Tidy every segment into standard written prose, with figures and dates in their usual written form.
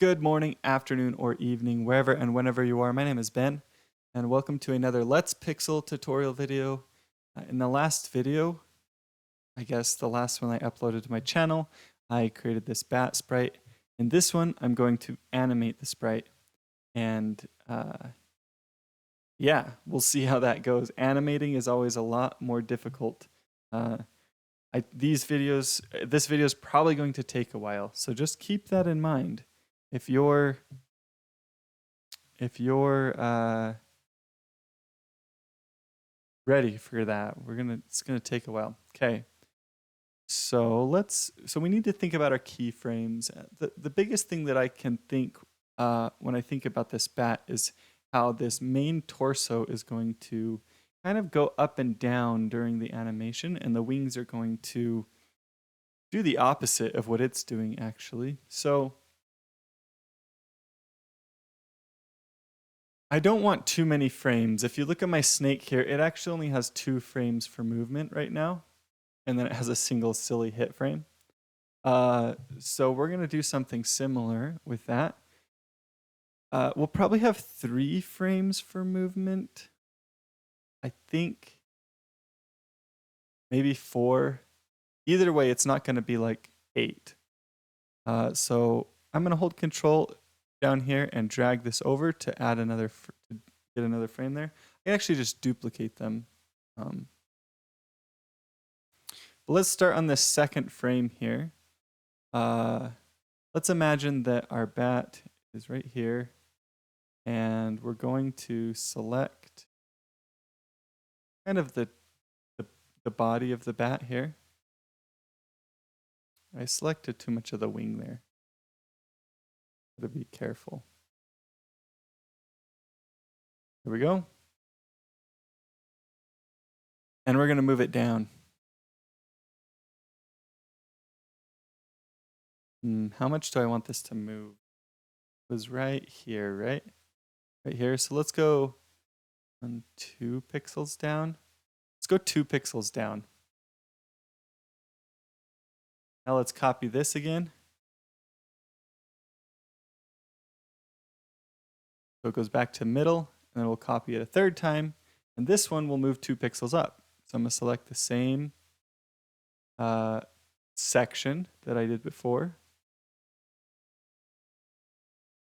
Good morning, afternoon, or evening, wherever and whenever you are. My name is Ben, and welcome to another Let's Pixel tutorial video. In the last video, I guess the last one I uploaded to my channel, I created this bat sprite. In this one, I'm going to animate the sprite, and yeah, we'll see how that goes. Animating is always a lot more difficult. This video is probably going to take a while, so just keep that in mind. If you're ready for that, it's gonna take a while. Okay, so we need to think about our keyframes. The biggest thing that I can think when I think about this bat is how this main torso is going to kind of go up and down during the animation, and the wings are going to do the opposite of what it's doing actually. So I don't want too many frames. If you look at my snake here, it actually only has 2 frames for movement right now, and then it has a single silly hit frame. So we're gonna do something similar with that. We'll probably have 3 frames for movement. I think maybe 4. Either way, it's not gonna be like 8. So I'm gonna hold Control down here and drag this over to add to get another frame there. I can actually just duplicate them. But let's start on the second frame here. Let's imagine that our bat is right here, and we're going to select kind of the body of the bat here. I selected too much of the wing there. Gotta be careful. There we go. And we're gonna move it down. How much do I want this to move? It was right here, right? Right here. So let's go 2 pixels down. Let's go 2 pixels down. Now let's copy this again. So it goes back to middle, and then we'll copy it a third time. And this one will move 2 pixels up. So I'm gonna select the same section that I did before.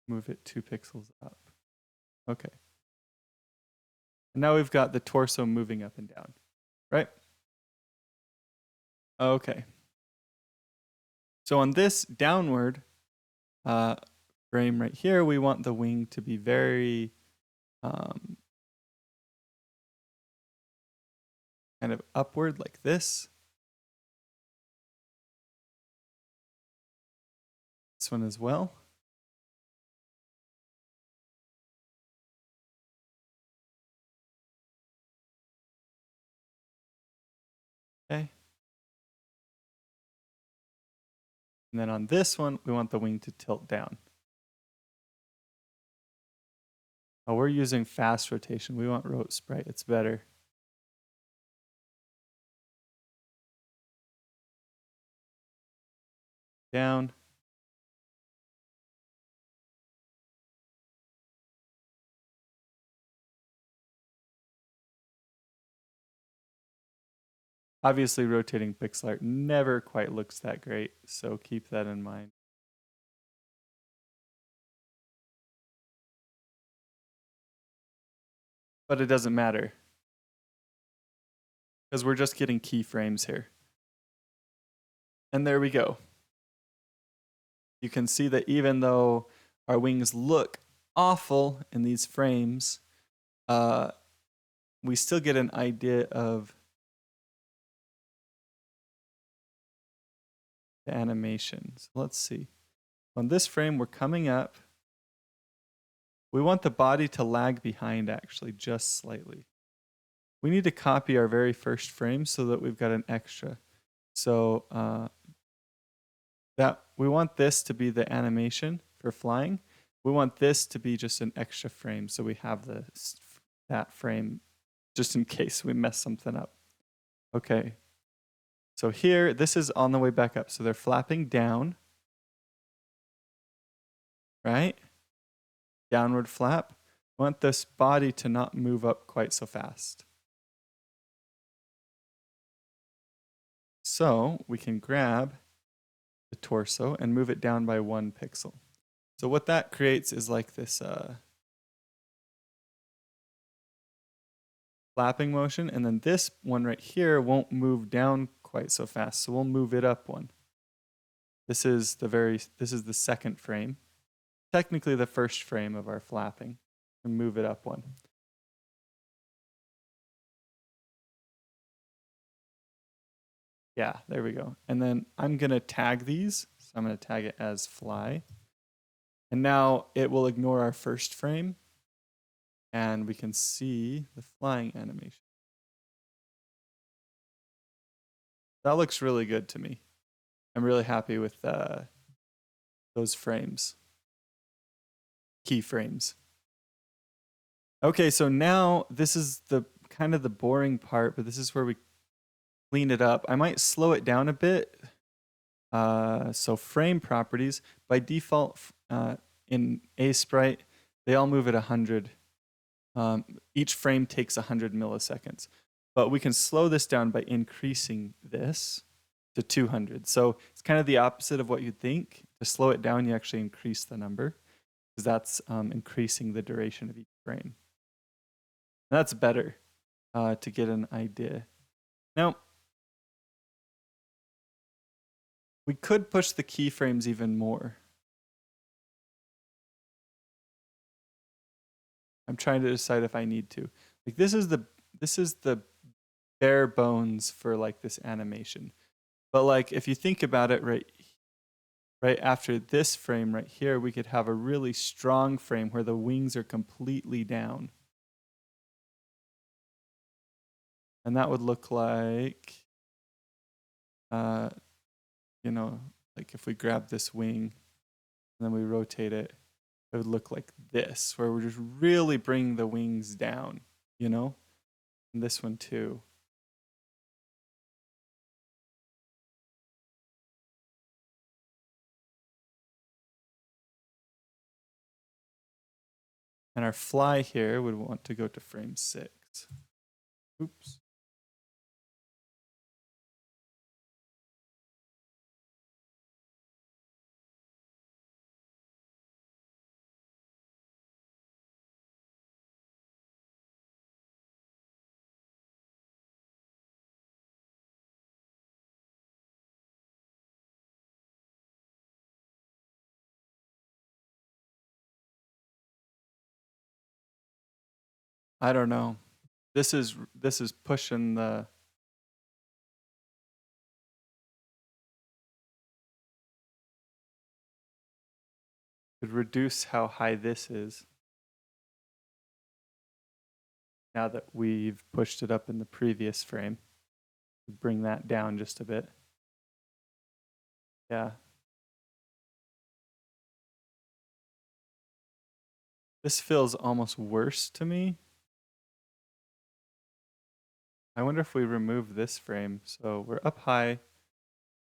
Move it 2 pixels up. Okay. And now we've got the torso moving up and down, right? Okay. So on this downward frame right here, we want the wing to be very kind of upward like this. This one as well. Okay. And then on this one, we want the wing to tilt down. Oh, we're using fast rotation. We want rote sprite. It's better. Down. Obviously, rotating pixel art never quite looks that great, so keep that in mind. But it doesn't matter, because we're just getting keyframes here. And there we go. You can see that even though our wings look awful in these frames, we still get an idea of the animation. So let's see. On this frame, we're coming up. We want the body to lag behind actually just slightly. We need to copy our very first frame so that we've got an extra. So that we want this to be the animation for flying. We want this to be just an extra frame, so we have that frame just in case we mess something up. Okay. So here, this is on the way back up. So they're flapping down, right? Downward flap. I want this body to not move up quite so fast. So we can grab the torso and move it down by 1 pixel. So what that creates is like this flapping motion, and then this one right here won't move down quite so fast, so we'll move it up 1. This is the second frame. Technically the first frame of our flapping, and move it up 1. Yeah, there we go. And then I'm gonna tag these. So I'm gonna tag it as fly. And now it will ignore our first frame, and we can see the flying animation. That looks really good to me. I'm really happy with those frames, keyframes. Okay, so now this is the kind of the boring part, but this is where we clean it up. I might slow it down a bit. So frame properties, by default in Aseprite, they all move at 100. Each frame takes 100 milliseconds. But we can slow this down by increasing this to 200. So it's kind of the opposite of what you'd think. To slow it down, you actually increase the number, because that's increasing the duration of each frame. That's better to get an idea. Now, we could push the keyframes even more. I'm trying to decide if I need to. Like this is the bare bones for like this animation. But like if you think about it, right after this frame right here, we could have a really strong frame where the wings are completely down. And that would look like you know, like if we grab this wing and then we rotate it, it would look like this, where we're just really bringing the wings down, you know? And this one too. And our fly here would want to go to frame 6. Oops. I don't know. This is pushing the could reduce how high this is. Now that we've pushed it up in the previous frame, bring that down just a bit. Yeah. This feels almost worse to me. I wonder if we remove this frame. So we're up high,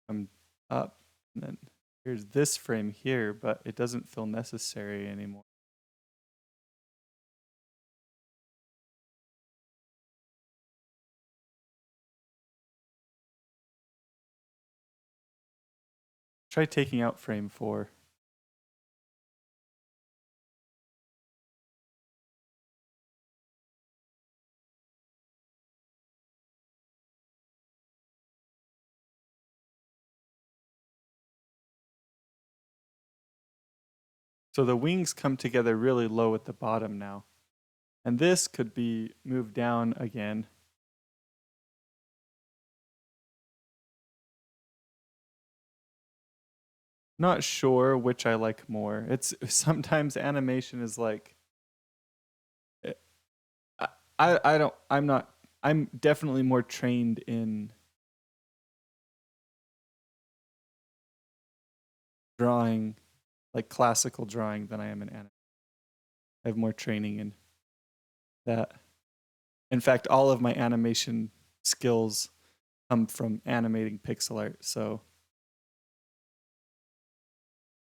I'm up, and then here's this frame here, but it doesn't feel necessary anymore. Try taking out frame 4. So the wings come together really low at the bottom now. And this could be moved down again. Not sure which I like more. It's sometimes animation is like I'm definitely more trained in drawing, like classical drawing, than I am in anime. I have more training in that. In fact, all of my animation skills come from animating pixel art. So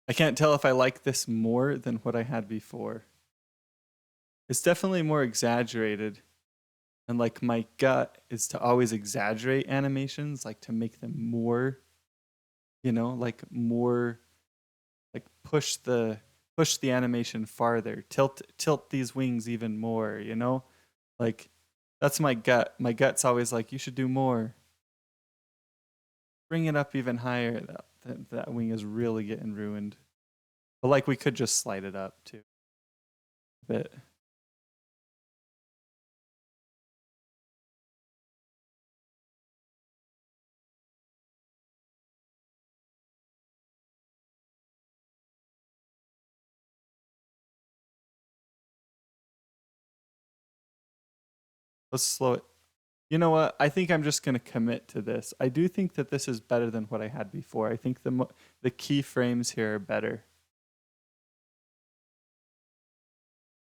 I can't tell if I like this more than what I had before. It's definitely more exaggerated. And like my gut is to always exaggerate animations, like to make them more, like more like push the animation farther, tilt these wings even more. Like that's my gut. My gut's always like you should do more. Bring it up even higher. That wing is really getting ruined. But like we could just slide it up too a bit. Let's slow it. You know what? I think I'm just going to commit to this. I do think that this is better than what I had before. I think the keyframes here are better.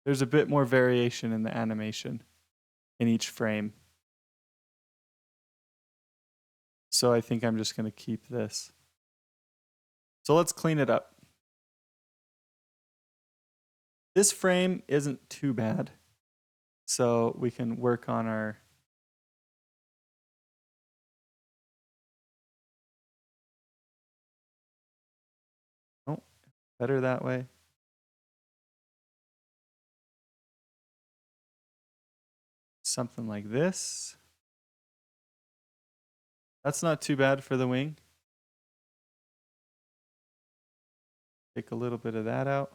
There's a bit more variation in the animation in each frame. So I think I'm just going to keep this. So let's clean it up. This frame isn't too bad. So we can work on our... Oh, better that way. Something like this. That's not too bad for the wing. Take a little bit of that out.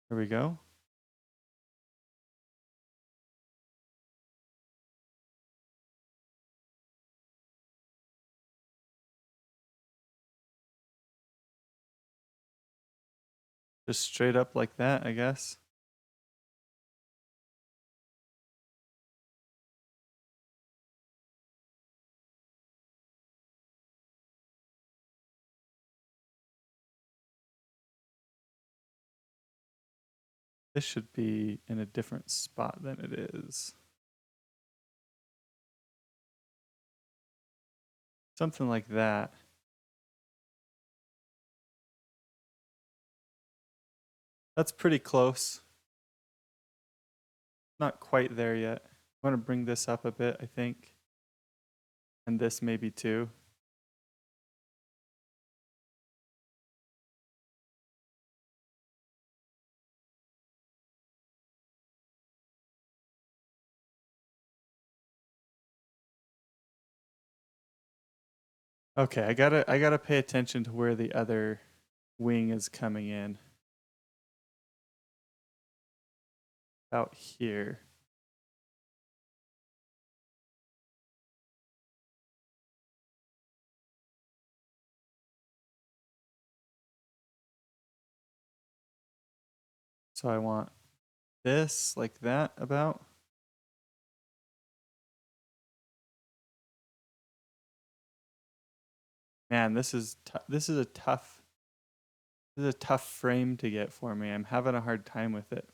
There we go. Just straight up like that, I guess. This should be in a different spot than it is. Something like that. That's pretty close. Not quite there yet. I want to bring this up a bit, I think. And this maybe too. Okay, I gotta pay attention to where the other wing is coming in. Out here. So I want this like that about. Man, this is a tough frame to get for me. I'm having a hard time with it.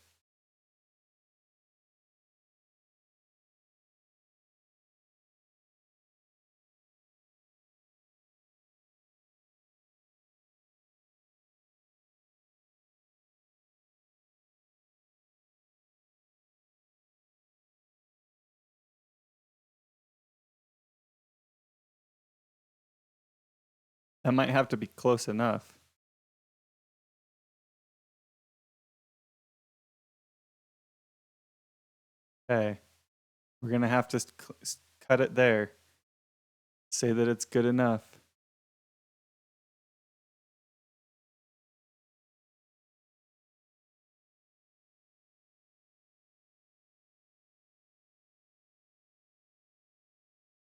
That might have to be close enough. Okay. We're going to have to cut it there. Say that it's good enough.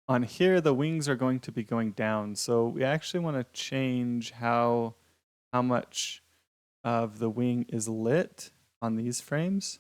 On here, the wings are going to be going down. So we actually want to change how much of the wing is lit on these frames.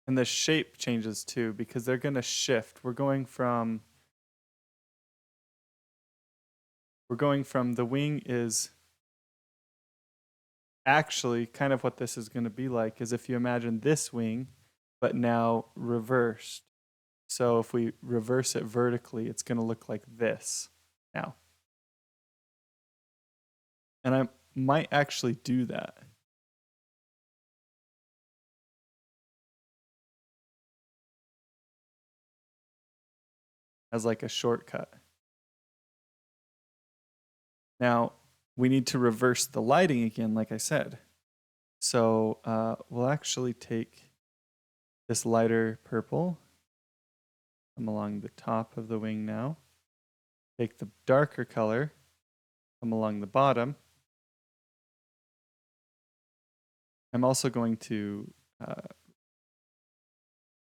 And the shape changes too because they're going to shift. We're going from the wing is actually kind of what this is going to be like is if you imagine this wing, but now reversed. So if we reverse it vertically, it's going to look like this now. And I might actually do that. As like a shortcut. Now, we need to reverse the lighting again, like I said. So we'll actually take this lighter purple, come along the top of the wing now. Take the darker color, come along the bottom. I'm also going to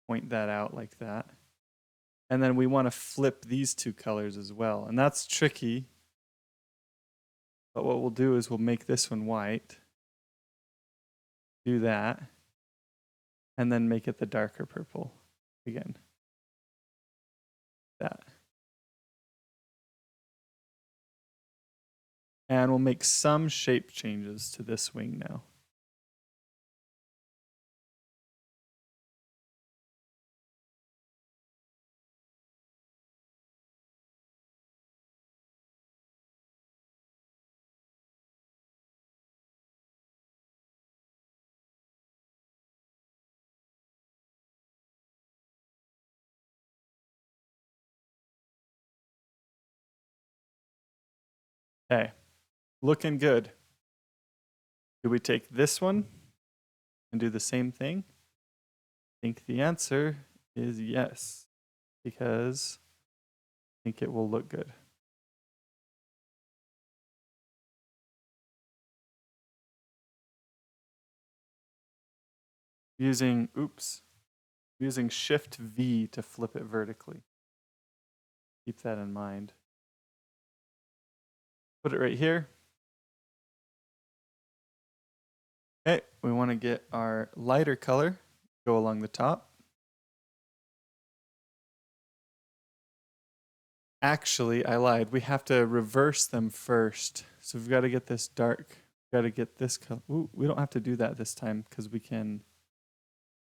point that out like that. And then we want to flip these two colors as well. And that's tricky. But what we'll do is we'll make this one white. Do that. And then make it the darker purple again. That. And we'll make some shape changes to this wing now. Okay, looking good. Do we take this one and do the same thing? I think the answer is yes, because I think it will look good. Using Shift V to flip it vertically. Keep that in mind. Put it right here. Okay, we want to get our lighter color, go along the top. Actually, I lied. We have to reverse them first. So we've got to get this dark. We've got to get this color. Ooh, we don't have to do that this time because we can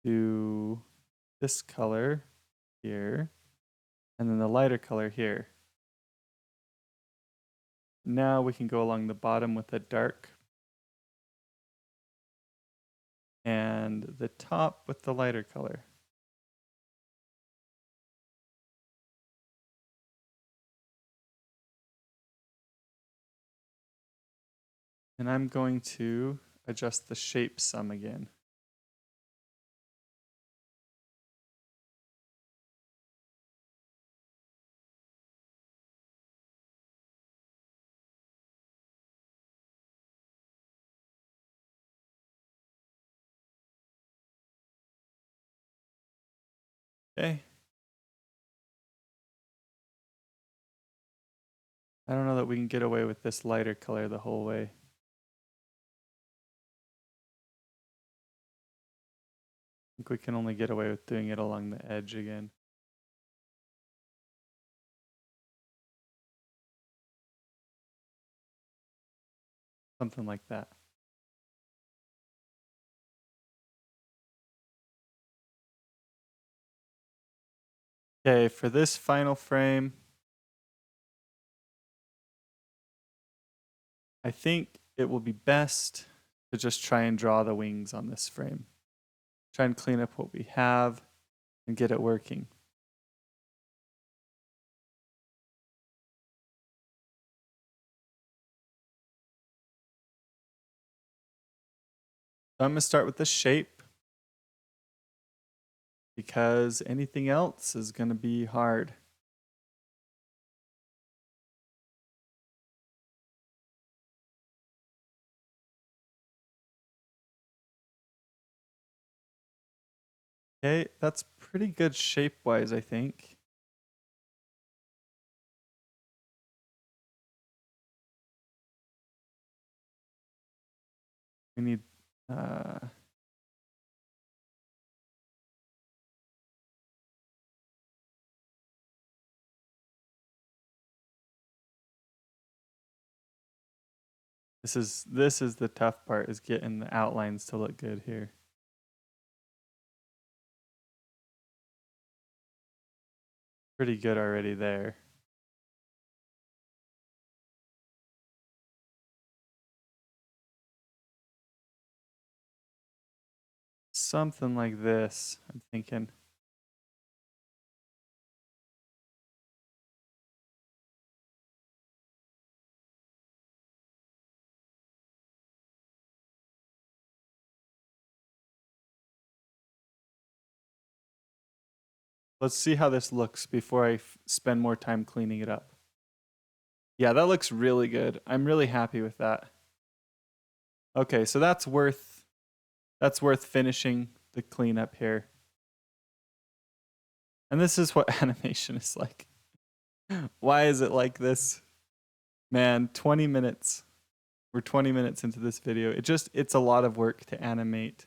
do this color here and then the lighter color here. Now we can go along the bottom with the dark and the top with the lighter color. And I'm going to adjust the shape some again. Okay. I don't know that we can get away with this lighter color the whole way. I think we can only get away with doing it along the edge again. Something like that. Okay, for this final frame, I think it will be best to just try and draw the wings on this frame. Try and clean up what we have and get it working. So I'm going to start with the shape because anything else is going to be hard. Okay, that's pretty good shape-wise, I think. We need This is the tough part, is getting the outlines to look good here. Pretty good already there. Something like this, I'm thinking. Let's see how this looks before I spend more time cleaning it up. Yeah, that looks really good. I'm really happy with that. Okay, so that's worth finishing the cleanup here. And this is what animation is like. Why is it like this? Man, 20 minutes. We're 20 minutes into this video. It's a lot of work to animate.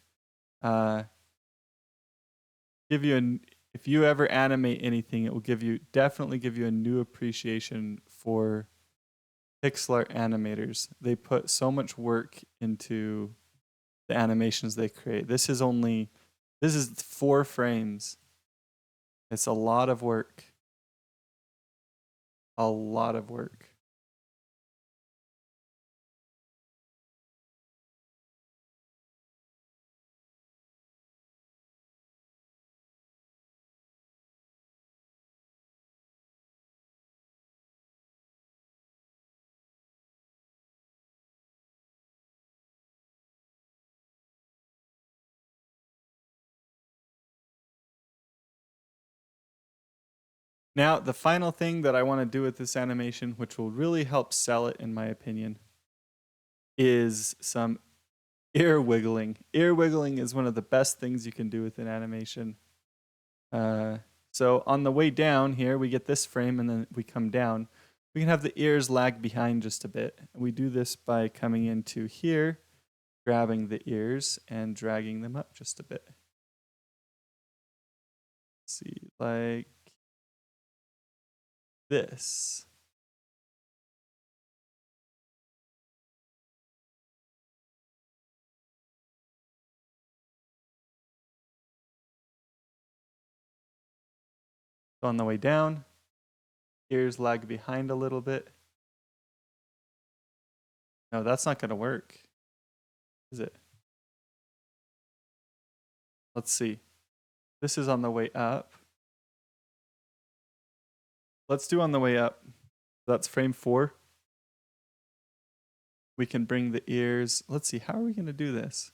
If you ever animate anything, it will definitely give you a new appreciation for pixel art animators. They put so much work into the animations they create. This is 4 frames. It's a lot of work. A lot of work. Now, the final thing that I want to do with this animation, which will really help sell it in my opinion, is some ear wiggling. Ear wiggling is one of the best things you can do with an animation. So on the way down here, we get this frame and then we come down. We can have the ears lag behind just a bit. We do this by coming into here, grabbing the ears and dragging them up just a bit. Let's see, like this. So on the way down, ears lag behind a little bit. No, that's not going to work, is it? Let's see. This is on the way up. Let's do on the way up. That's frame 4. We can bring the ears. Let's see, how are we going to do this?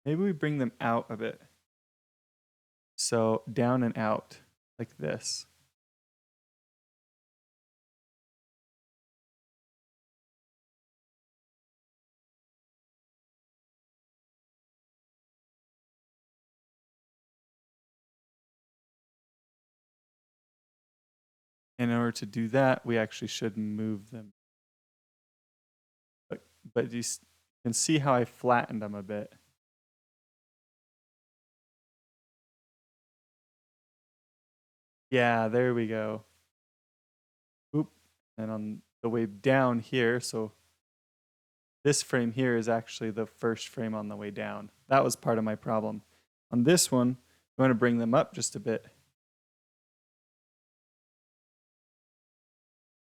Maybe we bring them out a bit. So down and out, like this. In order to do that, we actually should move them. But you can see how I flattened them a bit. Yeah, there we go. Oop. And on the way down here, so this frame here is actually the first frame on the way down. That was part of my problem. On this one, we want to bring them up just a bit.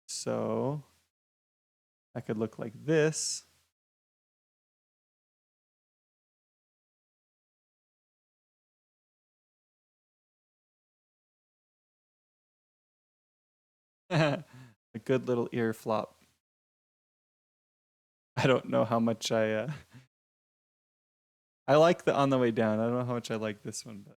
So that could look like this. A good little ear flop. I don't know how much I like the on the way down. I don't know how much I like this one, but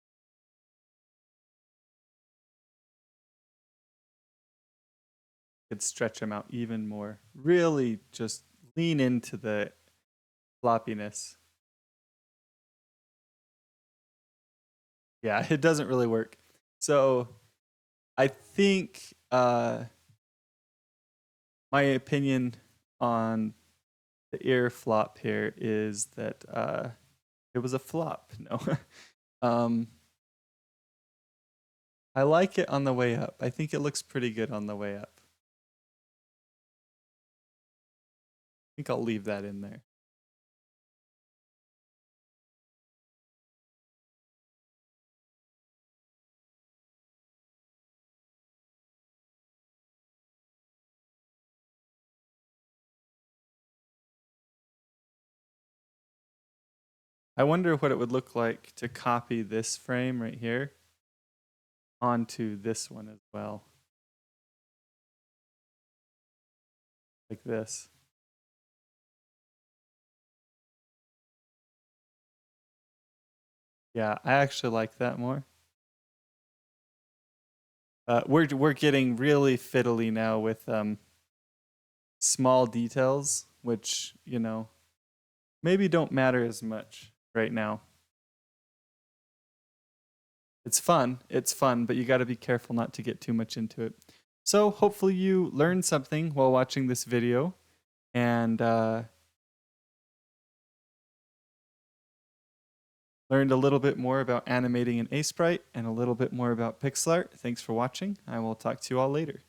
could stretch them out even more. Really just lean into the floppiness. Yeah, it doesn't really work. So I think my opinion on the ear flop here is that it was a flop. No. I like it on the way up. I think it looks pretty good on the way up. think I'll leave that in there. I wonder what it would look like to copy this frame right here onto this one as well. Like this. Yeah, I actually like that more. We're getting really fiddly now with small details, which, you know, maybe don't matter as much right now. It's fun, but you got to be careful not to get too much into it. So hopefully you learned something while watching this video, and learned a little bit more about animating in Aseprite and a little bit more about Pixelart. Thanks for watching. I will talk to you all later.